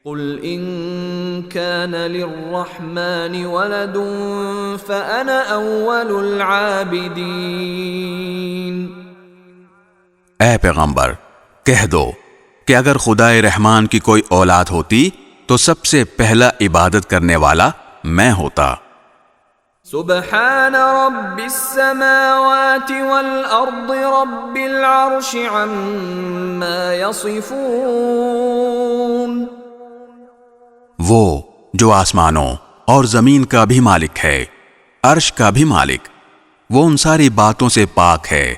قل ان كان للرحمن ولد فانا اول العابدین۔ اے پیغمبر کہہ دو کہ اگر خدائے رحمان کی کوئی اولاد ہوتی تو سب سے پہلا عبادت کرنے والا میں ہوتا۔ سبحان رب السماوات والارض رب العرش عما يصفون۔ وہ جو آسمانوں اور زمین کا بھی مالک ہے، عرش کا بھی مالک، وہ ان ساری باتوں سے پاک ہے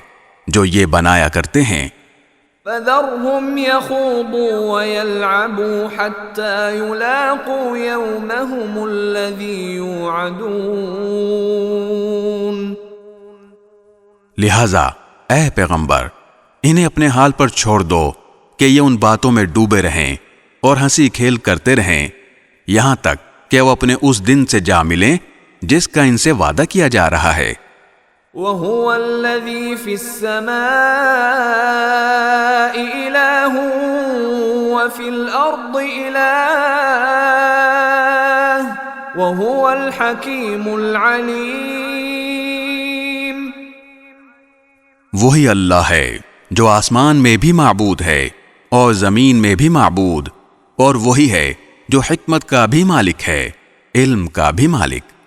جو یہ بنایا کرتے ہیں۔ فذرهم يخوضوا ويلعبوا حتى يلاقوا يومهم الذي يوعدون۔ لہذا اے پیغمبر انہیں اپنے حال پر چھوڑ دو کہ یہ ان باتوں میں ڈوبے رہیں اور ہنسی کھیل کرتے رہیں یہاں تک کہ وہ اپنے اس دن سے جا ملیں جس کا ان سے وعدہ کیا جا رہا ہے۔ وَهُوَ الَّذِي فِي السَّمَاءِ إِلَٰهٌ وَفِي الْأَرْضِ إِلَٰهٌ وَهُوَ الْحَكِيمُ الْعَلِيمُ۔ وہی اللہ ہے جو آسمان میں بھی معبود ہے اور زمین میں بھی معبود، اور وہی ہے جو حکمت کا بھی مالک ہے، علم کا بھی مالک۔